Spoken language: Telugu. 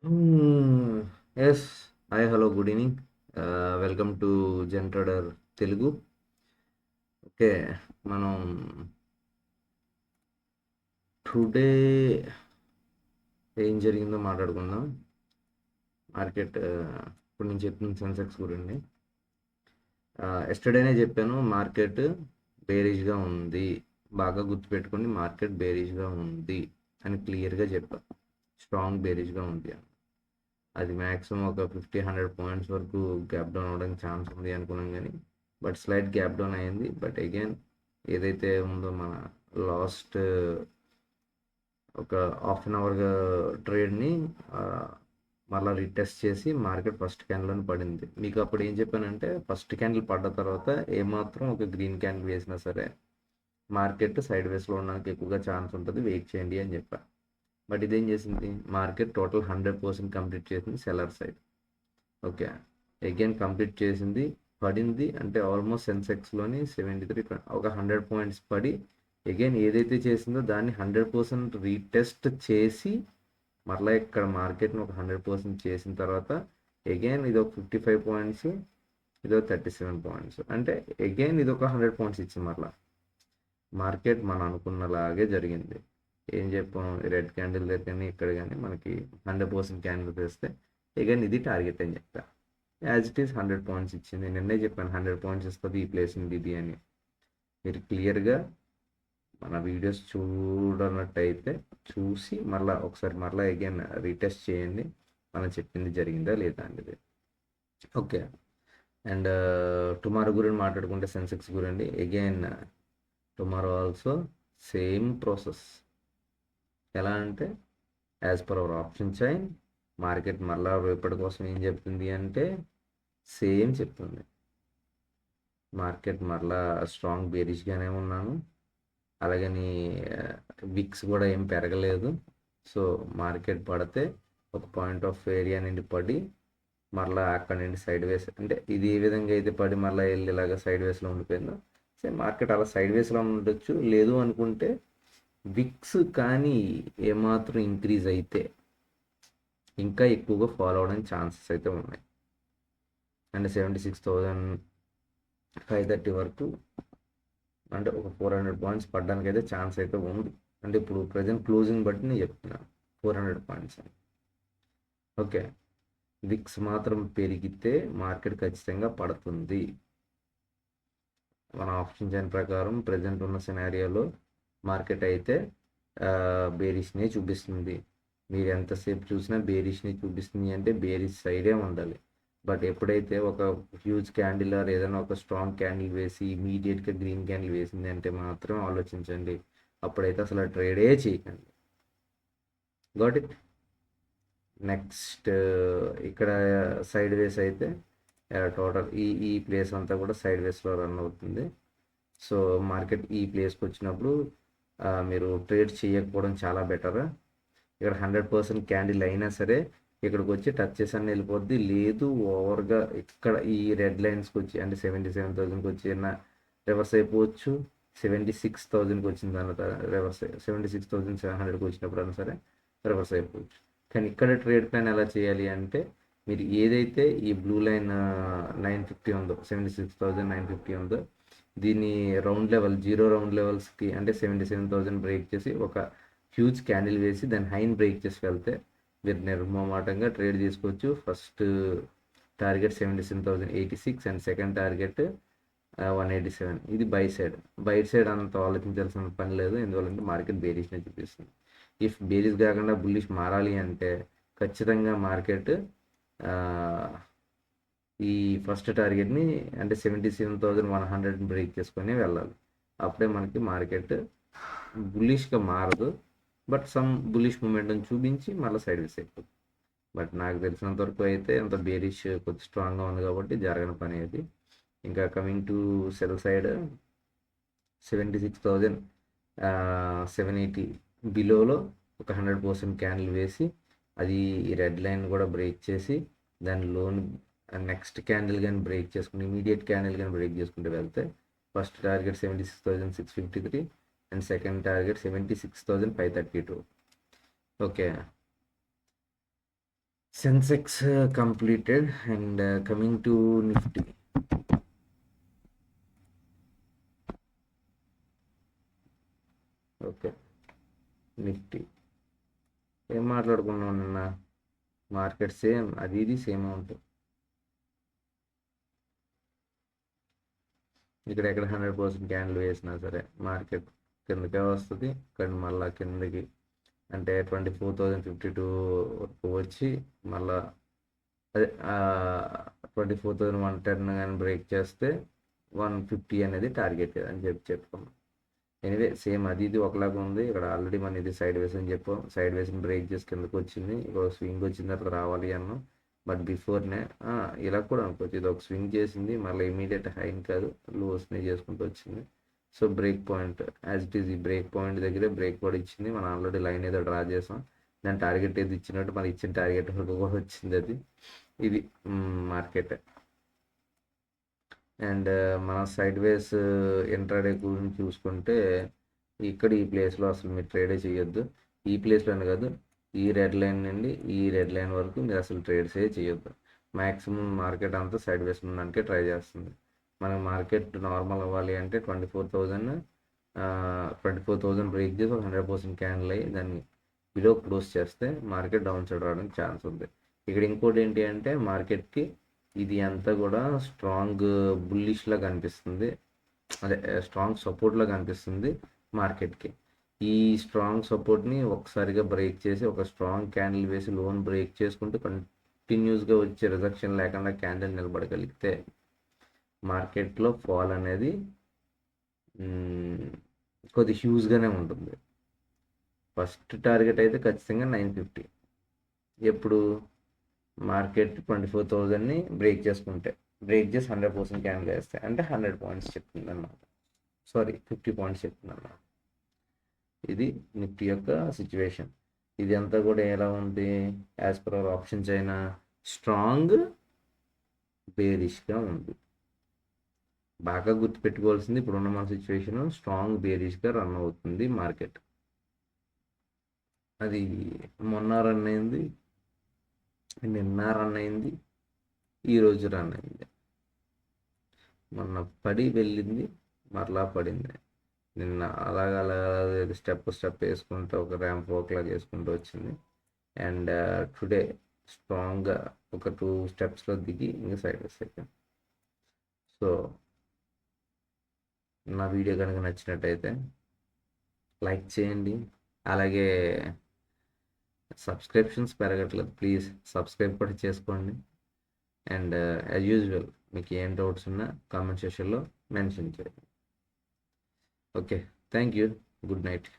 Yes. Hi, hello, good evening. Welcome to Zen Trader Telugu. Okay, మనం టుడే ఏం జరిగిందో మాట్లాడుకుందాం. మార్కెట్ ఇప్పుడు నేను చెప్పిన సెన్సెక్స్ గురించి ఎస్టర్డేనే చెప్పాను. మార్కెట్ బేరిష్గా ఉంది, బాగా గుర్తుపెట్టుకోండి. మార్కెట్ బేరిష్గా ఉంది అని క్లియర్గా చెప్పాను. స్ట్రాంగ్ బేరిష్గా ఉంది అని. అది మ్యాక్సిమం ఒక 50-100 పాయింట్స్ వరకు గ్యాప్ డౌన్ అవ్వడానికి ఛాన్స్ ఉంది అనుకున్నాం, కానీ బట్ స్లైట్ గ్యాప్ డౌన్ అయింది. బట్ అగైన్ ఏదైతే ఉందో మన లాస్ట్ ఒక హాఫ్ అన్ అవర్గా ట్రేడ్ని మళ్ళీ రీటెస్ట్ చేసి మార్కెట్ ఫస్ట్ క్యాండిల్ని పడింది. మీకు అప్పుడు ఏం చెప్పానంటే, ఫస్ట్ క్యాండిల్ పడ్డ తర్వాత ఏమాత్రం ఒక గ్రీన్ క్యాండిల్ వేసినా సరే మార్కెట్ సైడ్ వేస్లో ఉండడానికి ఎక్కువగా ఛాన్స్ ఉంటుంది, వెయిట్ చేయండి అని చెప్పా. బట్ ఇదేం చేసింది, మార్కెట్ టోటల్ 100% కంప్లీట్ చేసింది seller side. Okay, again complete చేసింది, పడింది. అంటే ఆల్మోస్ట్ సెన్సెక్స్లోని 73 ఒక 100 పాయింట్స్ పడి అగైన్ ఏదైతే చేసిందో దాన్ని 100% రీటెస్ట్ చేసి మరలా ఇక్కడ మార్కెట్ని ఒక 100% చేసిన తర్వాత అగైన్ ఇది ఒక 55 పాయింట్స్, ఇది ఒక 37 పాయింట్స్. అంటే అగైన్ ఇది ఒక 100 పాయింట్స్ ఇచ్చింది. మరలా మార్కెట్ మనం అనుకున్నలాగే జరిగింది. ఏం చెప్పాం, రెడ్ క్యాండిల్ దగ్గర కానీ ఇక్కడ కానీ మనకి 100% క్యాండిల్ తెస్తే అగైన్ ఇది టార్గెట్ అని చెప్పా. యాజ్ ఇట్ ఈస్ 100 పాయింట్స్ ఇచ్చింది. నిన్నే చెప్పాను 100 పాయింట్స్ ఇస్తుంది ఈ ప్లేస్ ఇది అని. మీరు క్లియర్గా మన వీడియోస్ చూడనట్టయితే చూసి మళ్ళీ ఒకసారి మళ్ళీ అగైన్ రీటెస్ట్ చేయండి, మనం చెప్పింది జరిగిందా లేదా అనేది. ఓకే, అండ్ టుమారో గురించి మాట్లాడుకుంటే సెన్సెక్స్ గురించి again tomorrow also same process. ఎలా అంటే as per our option chain market మళ్ళీ రేపటి కోసం ఏం చెప్తుంది అంటే సేమ్ చెప్తుంది. మార్కెట్ మరలా స్ట్రాంగ్ బేరిష్గానే ఉన్నాను, అలాగని విక్స్ కూడా ఏం పెరగలేదు. సో మార్కెట్ పడితే ఒక పాయింట్ ఆఫ్ ఏరియా నుండి పడి మరలా అక్కడ నుండి సైడ్ వేస్, అంటే ఇది ఏ విధంగా అయితే పడి మళ్ళీ వెళ్ళి ఇలాగ సైడ్ వేస్లో ఉండిపోయిందో సేమ్ మార్కెట్ అలా సైడ్ వేస్లో ఉండొచ్చు. లేదు అనుకుంటే విక్స్ కానీ ఏమాత్రం ఇంక్రీజ్ అయితే ఇంకా ఎక్కువగా ఫాలో అవడానికి ఛాన్సెస్ అయితే ఉన్నాయి. అంటే 76,530 వరకు, అంటే ఒక 400 పాయింట్స్ పడడానికి అయితే ఛాన్స్ అయితే ఉంది. అంటే ఇప్పుడు ప్రజెంట్ క్లోజింగ్ బట్టి నేను చెప్తున్నాను 400 పాయింట్స్ అని. ఓకే, విక్స్ మాత్రం పెరిగితే మార్కెట్ ఖచ్చితంగా పడుతుంది. మన ఆప్షన్ చైన్ ప్రకారం ప్రజెంట్ ఉన్న సినారియోలో మార్కెట్ అయితే బేరిష్నే చూపిస్తుంది. మీరు ఎంతసేపు చూసినా బేరిష్ని చూపిస్తుంది అంటే బేరిష్ సైడే ఉండాలి. బట్ ఎప్పుడైతే ఒక హ్యూజ్ క్యాండిల్ ఆర్ ఏదైనా ఒక స్ట్రాంగ్ క్యాండిల్ వేసి ఇమీడియట్గా గ్రీన్ క్యాండిల్ వేసింది అంటే మాత్రం ఆలోచించండి, అప్పుడైతే అసలు ట్రేడే చేయకండి. Got it. నెక్స్ట్ ఇక్కడ సైడ్ వేస్ అయితే టోటల్ ఈ ప్లేస్ అంతా కూడా సైడ్ వేస్లో రన్ అవుతుంది. సో మార్కెట్ ఈ ప్లేస్కి వచ్చినప్పుడు మీరు ట్రేడ్ చేయకపోవడం చాలా బెటర్. ఇక్కడ 100% క్యాండిల్ అయినా సరే ఇక్కడికి వచ్చి టచ్ చేసి అన్న వెళ్ళిపోద్ది. లేదు ఓవర్గా ఇక్కడ ఈ రెడ్ లైన్స్కి వచ్చి అంటే 77,000కి వచ్చి రివర్స్ అయిపోవచ్చు. 76,000కి వచ్చిన తర్వాత రివర్స్ 76,700కి వచ్చినప్పుడు అయినా సరే రివర్స్ అయిపోవచ్చు. కానీ ఇక్కడ ట్రేడ్ ప్లాన్ ఎలా చేయాలి అంటే, మీరు ఏదైతే ఈ బ్లూ లైన్ 950 ఉందో 76,950 ఉందో దీన్ని రౌండ్ లెవెల్ 0 రౌండ్ లెవెల్స్కి అంటే 77,000 బ్రేక్ చేసి ఒక హ్యూజ్ క్యాండిల్ వేసి దాన్ని హైన్ బ్రేక్ చేసి వెళ్తే మీరు నిర్మమాటంగా ట్రేడ్ తీసుకోవచ్చు. First target 77,086 and second target 187. ఇది బై సైడ్ అంత ఆలోచించాల్సిన పని లేదు, ఎందువల్లంటే మార్కెట్ బేరిష్నే చూపిస్తుంది. ఇఫ్ బేరిష్ కాకుండా బుల్లిష్ మారాలి అంటే ఖచ్చితంగా మార్కెట్ ఈ ఫస్ట్ టార్గెట్ని అంటే 77,100 బ్రేక్ చేసుకొని వెళ్ళాలి. అప్పుడే మనకి మార్కెట్ బుల్లిష్గా మారదు, బట్ సమ్ బుల్లిష్ మూమెంట్ని చూపించి మళ్ళీ సైడ్ వేస్ అయిపోతుంది. బట్ నాకు తెలిసినంత వరకు అయితే అంత బేరిష్ కొద్ది స్ట్రాంగ్గా ఉంది కాబట్టి జరగని పని అది. ఇంకా కమింగ్ టు సెల్ సైడ్ 76,780 బిలోలో ఒక 100% క్యాండిల్ వేసి అది రెడ్ లైన్ కూడా బ్రేక్ చేసి దాని లోన్ నెక్స్ట్ క్యాండిల్ కానీ బ్రేక్ చేసుకుని ఇమీడియట్ క్యాండిల్ కానీ బ్రేక్ చేసుకుంటూ వెళ్తే first target 76,653 and second target 76,532. Okay, Sensex completed and coming to Nifty. Okay, Nifty ఏం మాట్లాడుకున్నాం నిన్న? మార్కెట్ సేమ్, అది ఇది సేమ్ ఉంటుంది. ఇక్కడ ఎక్కడ 100% క్యాండిల్ వేసినా సరే మార్కెట్ కిందకే వస్తుంది, కానీ మళ్ళీ కిందకి అంటే 24,052 వరకు వచ్చి మళ్ళా అదే 24,110 కానీ బ్రేక్ చేస్తే 150 అనేది టార్గెట్ అని చెప్పుకున్నాం. ఎనివే సేమ్ అది ఇది ఒకలాగా ఉంది. ఇక్కడ ఆల్రెడీ మన ఇది సైడ్ వేస్ అని చెప్పాం, సైడ్ వేస్ని బ్రేక్ చేసి కిందకి వచ్చింది. ఇక్కడ స్వింగ్ వచ్చిన తర్వాత రావాలి అన్నాం, బట్ బిఫోర్నే ఇలా కూడా అనుకోవచ్చు, ఇది ఒక స్వింగ్ చేసింది, మళ్ళీ ఇమీడియట్ హైన్ కాదు లోస్ని చేసుకుంటూ వచ్చింది. So break point as it is, ఈ బ్రేక్ పాయింట్ దగ్గరే బ్రేక్ కూడా ఇచ్చింది. మనం ఆల్రెడీ లైన్ ఏదో డ్రా చేసాం, దాని టార్గెట్ ఏది ఇచ్చినట్టు మన ఇచ్చిన టార్గెట్ వరకు కూడా వచ్చింది. అది ఇది మార్కెట్. అండ్ మన సైడ్ వేస్ ఇంట్రాడే గురించి చూసుకుంటే ఇక్కడ ఈ ప్లేస్లో అసలు మీరు ట్రేడే చేయొద్దు. ఈ ప్లేస్లోనే కాదు, ఈ రెడ్ లైన్ నుండి ఈ రెడ్ లైన్ వరకు మీరు అసలు ట్రేడ్సే చేయొద్దు. మ్యాక్సిమం మార్కెట్ అంతా సైడ్ వేస్ ఉండడానికే ట్రై చేస్తుంది. మనకు మార్కెట్ నార్మల్ అవ్వాలి అంటే 24,000 బ్రేక్ చేసి ఒక 100% క్యాండిల్ అయ్యి దాన్ని బిలో క్లోజ్ చేస్తే మార్కెట్ డౌన్ సైడ్ రావడానికి ఛాన్స్ ఉంది. ఇక్కడ ఇంకోటి ఏంటి అంటే మార్కెట్కి ఇది అంతా కూడా స్ట్రాంగ్ బుల్లిష్లా కనిపిస్తుంది, అదే స్ట్రాంగ్ సపోర్ట్లా కనిపిస్తుంది మార్కెట్కి. ఈ స్ట్రాంగ్ సపోర్ట్ని ఒకసారిగా బ్రేక్ చేసి ఒక స్ట్రాంగ్ క్యాండిల్ వేసి లోన్ బ్రేక్ చేసుకుంటూ కంటిన్యూస్గా వచ్చే రిజెక్షన్ లేకుండా క్యాండిల్ నిలబడగలిగితే మార్కెట్లో ఫాల్ అనేది కొద్ది హ్యూజ్గానే ఉంటుంది. ఫస్ట్ టార్గెట్ అయితే ఖచ్చితంగా 950. ఎప్పుడు మార్కెట్ 24,000ని బ్రేక్ చేసుకుంటే, బ్రేక్ చేసి 100% క్యాండిల్ వేస్తే అంటే 100 పాయింట్స్ చెప్తుంది అన్నమాట, సారీ 50 పాయింట్స్ చెప్తుంది అన్నమాట. ఇది నిఫ్టీ యొక్క సిచ్యువేషన్. ఇది అంతా కూడా ఎలా ఉంది, యాజ్ పర్ అవర్ ఆప్షన్స్ అయినా స్ట్రాంగ్ బేరిష్గా ఉంది. బాగా గుర్తుపెట్టుకోవాల్సింది, ఇప్పుడున్న మన సిచ్యువేషన్ స్ట్రాంగ్ బేరిష్గా రన్ అవుతుంది మార్కెట్. అది మొన్న రన్ అయింది, నిన్న రన్ అయింది, ఈరోజు రన్ అయింది. మొన్న పడి వెళ్ళింది, మరలా పడింది. నిన్న అలాగా స్టెప్ వేసుకుంటూ ఒక ర్యాంప్ వాక్లాగా వేసుకుంటూ వచ్చింది. అండ్ టుడే స్ట్రాంగ్గా ఒక 2 స్టెప్స్లో దిగి ఇంకా సైడ్ వేస్ అయిపోయింది. సో నా వీడియో కనుక నచ్చినట్టయితే లైక్ చేయండి, అలాగే సబ్స్క్రిప్షన్స్ పెరగట్లేదు, ప్లీజ్ సబ్స్క్రైబ్ కూడా చేసుకోండి. అండ్ యాజ్ యూజువల్ మీకు ఏం డౌట్స్ ఉన్నా కామెంట్ సెక్షన్లో మెన్షన్ చేయండి. Okay, thank you, good night.